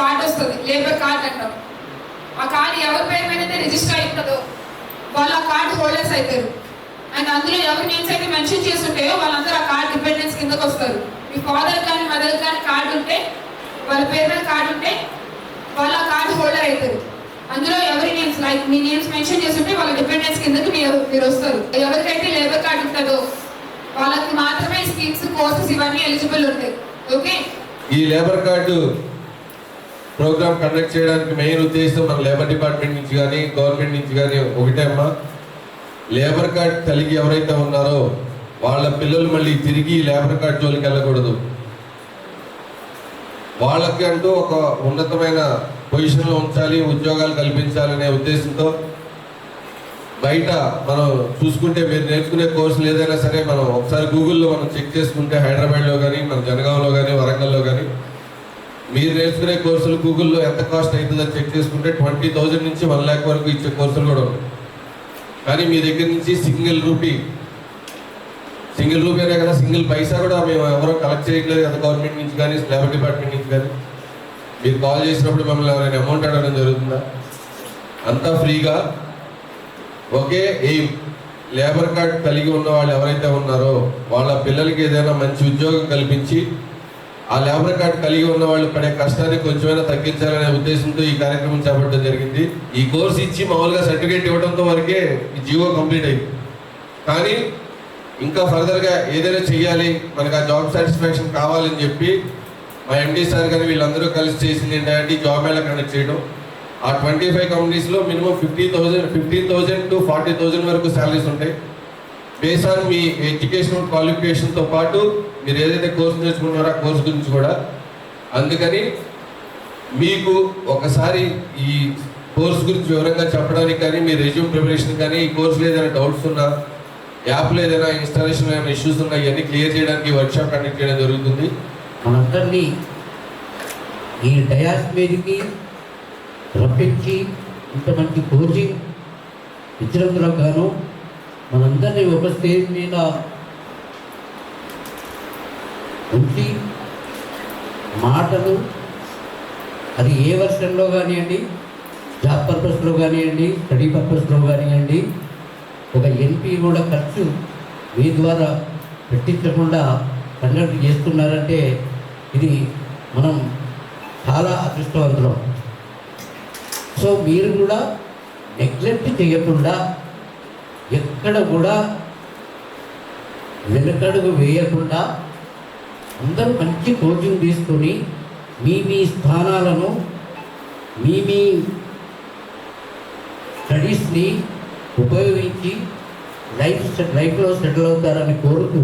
Card వస్తుంది, labour card అంటాం. ఆ కార్డు ఎవరి పేరు మీద రిజిస్టర్ అవుతుందో వాళ్ళు ఆ కార్డు హోల్డర్స్ అవుతారు. అండ్ అందులో ఎవరి నేమ్స్ అయితే మెన్షన్ చేసి ఉంటాయో వాళ్ళందరూ ఆ కార్డు డిపెండెన్స్ కిందకు వస్తారు. మీ ఫాదర్ కానీ మదర్ కానీ కార్డు ఉంటే, వాళ్ళ పేరు మీద కార్డు ఉంటే వాళ్ళు ఆ కార్డు హోల్డర్ అవుతారు. అందులో ఎవరి నేమ్స్ లైక్ మీ నేమ్స్ మెన్షన్ చేసి ఉంటే వాళ్ళ డిపెండెన్స్ కిందకి మీరు వస్తారు. ఎవరికైతే లేబర్ కార్డు ఉంటుందో వాళ్ళకి మాత్రమే స్కీమ్స్, కోర్సెస్ ఇవన్నీ ఎలిజిబుల్ ఉంటాయి. ఓకే, ఈ లేబర్ కార్డు ప్రోగ్రామ్ కండక్ట్ చేయడానికి మెయిన్ ఉద్దేశం మన లేబర్ డిపార్ట్మెంట్ నుంచి కానీ గవర్నమెంట్ నుంచి కానీ ఒకటే అమ్మా, లేబర్ కార్డ్ కలిగి ఎవరైతే ఉన్నారో వాళ్ళ పిల్లలు మళ్ళీ తిరిగి లేబర్ కార్డ్ జోలికి వెళ్ళకూడదు. వాళ్ళకి అంటూ ఒక ఉన్నతమైన పొజిషన్లో ఉంచాలి, ఉద్యోగాలు కల్పించాలనే ఉద్దేశంతో బయట మనం చూసుకుంటే మీరు నేర్చుకునే కోర్సులు ఏదైనా సరే మనం ఒకసారి గూగుల్లో మనం చెక్ చేసుకుంటే హైదరాబాద్లో కానీ మన జనగాంలో కానీ వరంగల్లో కానీ మీరు నేర్చుకునే కోర్సులు గూగుల్లో ఎంత కాస్ట్ అవుతుందని చెక్ చేసుకుంటే 20,000 నుంచి 1 lakh వరకు ఇచ్చే కోర్సులు కూడా ఉన్నాయి. కానీ మీ దగ్గర నుంచి సింగిల్ రూపీ అనే కదా, సింగిల్ పైసా కూడా మేము ఎవరో కలెక్ట్ చేయట్లేదు కదా గవర్నమెంట్ నుంచి కానీ లేబర్ డిపార్ట్మెంట్ నుంచి కానీ. మీరు కాల్ చేసినప్పుడు మమ్మల్ని ఎవరైనా అమౌంట్ అడగడం జరుగుతుందా? అంతా ఫ్రీగా. ఒకే ఎయిమ్, లేబర్ కార్డ్ కలిగి ఉన్న వాళ్ళు ఎవరైతే ఉన్నారో వాళ్ళ పిల్లలకి ఏదైనా మంచి ఉద్యోగం కల్పించి ఆ లేబర్ కార్డ్ కలిగి ఉన్న వాళ్ళు పడే కష్టాన్ని కొంచెమైనా తగ్గించాలనే ఉద్దేశంతో ఈ కార్యక్రమం చేపట్టడం జరిగింది. ఈ కోర్స్ ఇచ్చి మామూలుగా సర్టిఫికేట్ ఇవ్వడంతో వరకే ఈ జీవో కంప్లీట్ అయింది. కానీ ఇంకా ఫర్దర్గా ఏదైనా చెయ్యాలి, మనకు ఆ జాబ్ సాటిస్ఫాక్షన్ కావాలని చెప్పి మా ఎండి సార్ కానీ వీళ్ళందరూ కలిసి చేసింది ఏంటంటే జాబ్ మేళా కండక్ట్ చేయడం. ఆ 25 కంపెనీస్లో మినిమం 15,000 to 40,000 వరకు శాలరీస్ ఉంటాయి. బేస్ ఆన్ మీ ఎడ్యుకేషనల్ క్వాలిఫికేషన్తో పాటు మీరు ఏదైతే కోర్సు నేర్చుకుంటున్నారో ఆ కోర్సు గురించి కూడా. అందుకని మీకు ఒకసారి ఈ కోర్సు గురించి వివరంగా చెప్పడానికి కానీ మీ రెజ్యూమ్ ప్రిపరేషన్ కానీ ఈ కోర్సులో ఏదైనా డౌట్స్ ఉన్నా, యాప్లో ఏదైనా ఇన్స్టాలేషన్ ఏమైనా ఇష్యూస్ ఉన్నా ఇవన్నీ క్లియర్ చేయడానికి వర్క్షాప్ కండక్ట్ చేయడం జరుగుతుంది. మనందరినీ ఈ డయాస్ మీదకి రప్పించి ఇంత మంచి కోచింగ్ ఇచ్చినందుకు గాను మనందరినీ ఒక స్టేజ్ మీద ఉంచి మాటలు, అది ఏ వర్షన్లో కానివ్వండి, జాబ్ పర్పస్లో కానివ్వండి, స్టడీ పర్పస్లో కానివ్వండి, ఒక ఎన్పి కూడా ఖర్చు మీ ద్వారా పెట్టించకుండా కండక్ట్ చేస్తున్నారంటే ఇది మనం చాలా అదృష్టవంతులం. సో మీరు కూడా నెగ్లెక్ట్ చేయకుండా, ఎక్కడ కూడా వెనకడుగు వేయకుండా అందరూ మంచి కోచింగ్ తీసుకొని మీ స్థానాలను మీ స్టడీస్ని ఉపయోగించి లైఫ్లో సెటిల్ అవుతారని కోరుతూ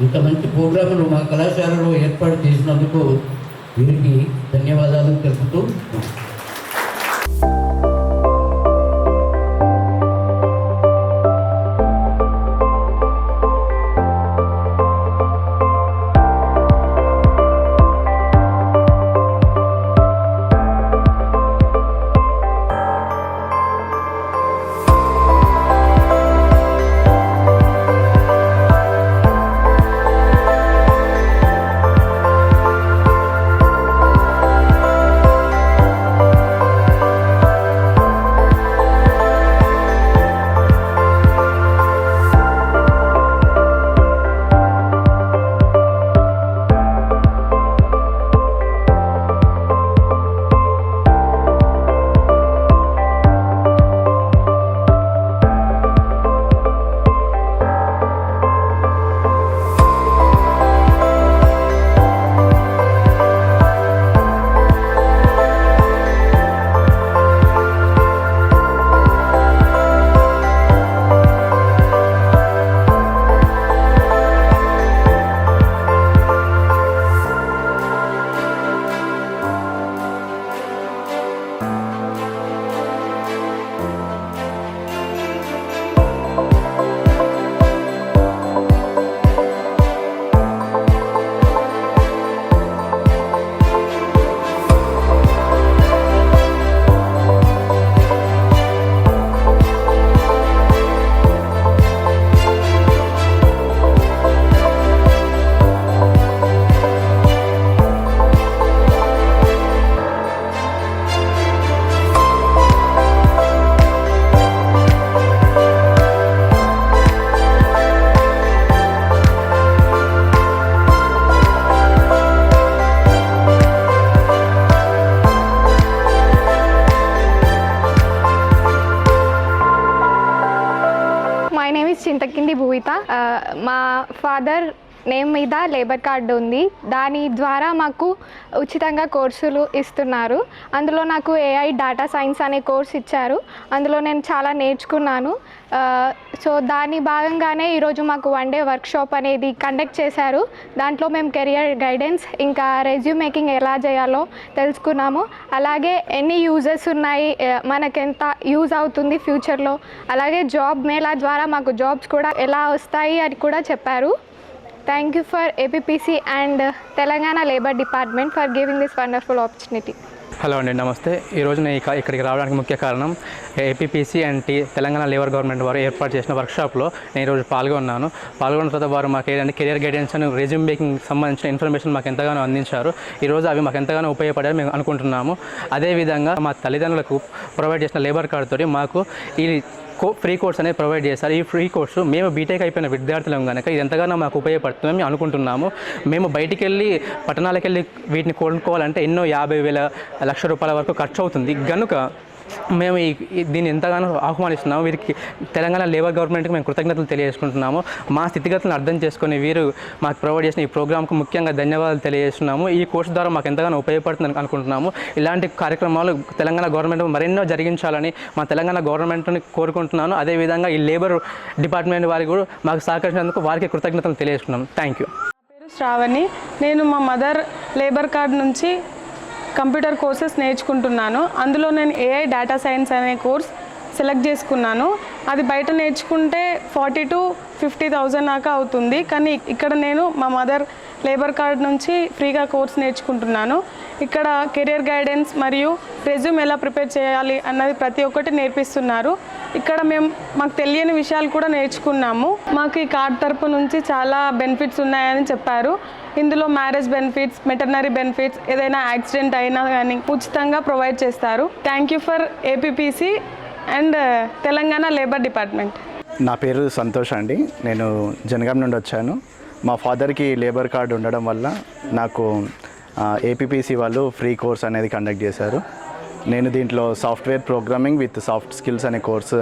ఇంత మంచి ప్రోగ్రాములు మా కళాశాలలో ఏర్పాటు చేసినందుకు వీరికి ధన్యవాదాలు తెలుపుతూ చింతకింది భూయిత. మా ఫాదర్ నేమ్ మీద లేబర్ కార్డు ఉంది. దాని ద్వారా మాకు ఉచితంగా కోర్సులు ఇస్తున్నారు. అందులో నాకు AI డేటా సైన్స్ అనే కోర్స్ ఇచ్చారు. అందులో నేను చాలా నేర్చుకున్నాను. సో దాని భాగంగానే ఈరోజు మాకు 1 డే వర్క్షాప్ అనేది కండక్ట్ చేశారు. దాంట్లో మేము కెరియర్ గైడెన్స్ ఇంకా రెజ్యూమ్ మేకింగ్ ఎలా చేయాలో తెలుసుకున్నాము. అలాగే ఎన్ని యూజెస్ ఉన్నాయి, మనకెంత యూజ్ అవుతుంది ఫ్యూచర్లో, అలాగే జాబ్ మేళా ద్వారా మాకు జాబ్స్ కూడా ఎలా వస్తాయి అని కూడా చెప్పారు. Thank you for APPC and Telangana Labour Department for giving this wonderful opportunity. Hello అండి, నమస్తే. ఈరోజు నేను ఇక్కడికి రావడానికి ముఖ్య కారణం APPC and Telangana labour government వారు ఏర్పాటు చేసిన వర్క్షాప్లో నేను ఈరోజు పాల్గొన్న తర్వాత వారు మాకు ఏదంటే కెరియర్ గైడెన్స్ అని రెజ్యూమ్ మేకింగ్ సంబంధించిన ఇన్ఫర్మేషన్ మాకు ఎంతగానో అందించారు. ఈరోజు అవి మాకు ఎంతగానో ఉపయోగపడాయని మేము అనుకుంటున్నాము. అదేవిధంగా మా తల్లిదండ్రులకు ప్రొవైడ్ చేసిన లేబర్ కార్డు తోటి మాకు ఈ ఫ్రీ కోర్స్ అనేది ప్రొవైడ్ చేస్తారు. ఈ ఫ్రీ కోర్సు మేము బీటెక్ అయిపోయిన విద్యార్థులం కనుక ఇది ఎంతగానో మాకు ఉపయోగపడుతుందని మేము అనుకుంటున్నాము. మేము బయటికి వెళ్ళి పట్టణాలకు వెళ్ళి వీటిని కొనుక్కోవాలంటే ఎన్నో 50,000 లక్ష రూపాయల వరకు ఖర్చు అవుతుంది కనుక మేము దీన్ని ఎంతగానో ఆహ్వానిస్తున్నాము. వీరికి తెలంగాణ లేబర్ గవర్నమెంట్కి మేము కృతజ్ఞతలు తెలియజేసుకుంటున్నాము. మా స్థితిగతులను అర్థం చేసుకుని వీరు మాకు ప్రొవైడ్ చేసిన ఈ ప్రోగ్రామ్కు ముఖ్యంగా ధన్యవాదాలు తెలియజేస్తున్నాము. ఈ కోర్సు ద్వారా మాకు ఎంతగానో ఉపయోగపడుతుందని అనుకుంటున్నాము. ఇలాంటి కార్యక్రమాలు తెలంగాణ గవర్నమెంట్ మరెన్నో జరిగించాలని మా తెలంగాణ గవర్నమెంట్ని కోరుకుంటున్నాను. అదేవిధంగా ఈ లేబర్ డిపార్ట్మెంట్ వారికి కూడా మాకు సహకరించినందుకు వారికి కృతజ్ఞతలు తెలియజేస్తున్నాము. Thank you. నా పేరు శ్రావణి. నేను మా మదర్ లేబర్ కార్డ్ నుంచి కంప్యూటర్ కోర్సెస్ నేర్చుకుంటున్నాను. అందులో నేను AI డేటా సైన్స్ అనే కోర్స్ సెలెక్ట్ చేసుకున్నాను. అది బయట నేర్చుకుంటే 40,000 to 50,000 దాకా అవుతుంది. కానీ ఇక్కడ నేను మా మదర్ లేబర్ కార్డ్ నుంచి ఫ్రీగా కోర్స్ నేర్చుకుంటున్నాను. ఇక్కడ కెరియర్ గైడెన్స్ మరియు రెజ్యూమ్ ఎలా ప్రిపేర్ చేయాలి అన్నది ప్రతి ఒక్కటి నేర్పిస్తున్నారు. ఇక్కడ మాకు తెలియని విషయాలు కూడా నేర్చుకున్నాము. మాకు ఈ కార్డ్ తరపు నుంచి చాలా బెనిఫిట్స్ ఉన్నాయని చెప్పారు. ఇందులో మ్యారేజ్ బెనిఫిట్స్, మెటర్నరీ బెనిఫిట్స్, ఏదైనా యాక్సిడెంట్ అయినా కానీ ఉచితంగా ప్రొవైడ్ చేస్తారు. Thank you for APPC and Telangana labour department. నా పేరు సంతోష్ అండి. నేను జనగాం నుండి వచ్చాను. మా ఫాదర్కి లేబర్ కార్డు ఉండడం వల్ల నాకు APPC వాళ్ళు ఫ్రీ కోర్స్ అనేది కండక్ట్ చేశారు. నేను దీంట్లో software programming with soft skills అనే course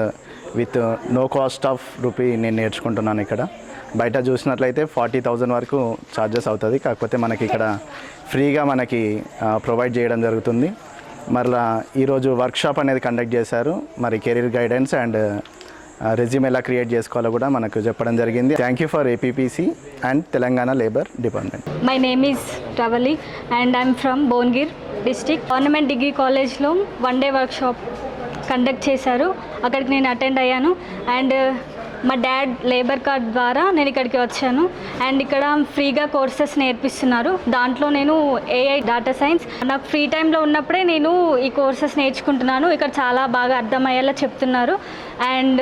with no cost of rupee నేను నేర్చుకుంటున్నాను. ఇక్కడ బయట చూసినట్లయితే 40,000 వరకు ఛార్జెస్ అవుతుంది. కాకపోతే మనకి ఇక్కడ ఫ్రీగా మనకి ప్రొవైడ్ చేయడం జరుగుతుంది. మరలా ఈరోజు వర్క్షాప్ అనేది కండక్ట్ చేశారు. మరి కెరీర్ గైడెన్స్ అండ్ రెజ్యూమ్ ఎలా క్రియేట్ చేసుకోవాలో కూడా మనకు చెప్పడం జరిగింది. Thank you for APPC and Telangana labour department. My name is Ravali and I'm from Bhuvanagir district. Government degree కాలేజ్లో 1 డే వర్క్షాప్ కండక్ట్ చేశారు. అక్కడికి నేను అటెండ్ అయ్యాను. అండ్ మా డాడ్ లేబర్ కార్డ్ ద్వారా నేను ఇక్కడికి వచ్చాను. అండ్ ఇక్కడ ఫ్రీగా కోర్సెస్ నేర్పిస్తున్నారు. దాంట్లో నేను AI డేటా సైన్స్ నాకు ఫ్రీ టైంలో ఉన్నప్పుడే నేను ఈ కోర్సెస్ నేర్చుకుంటున్నాను. ఇక్కడ చాలా బాగా అర్థమయ్యేలా చెప్తున్నారు. అండ్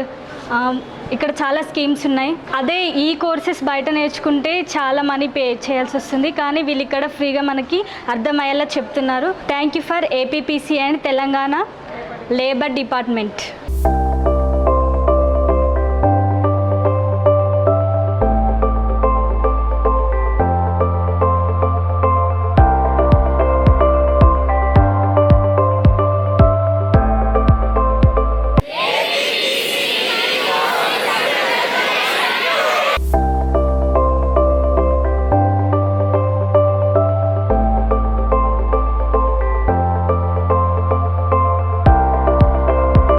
ఇక్కడ చాలా స్కీమ్స్ ఉన్నాయి. అదే ఈ కోర్సెస్ బయట నేర్చుకుంటే చాలా మనీ పే చేయాల్సి వస్తుంది. కానీ వీళ్ళు ఇక్కడ ఫ్రీగా మనకి అర్థమయ్యేలా చెప్తున్నారు. Thank you for APPC and Telangana labour department.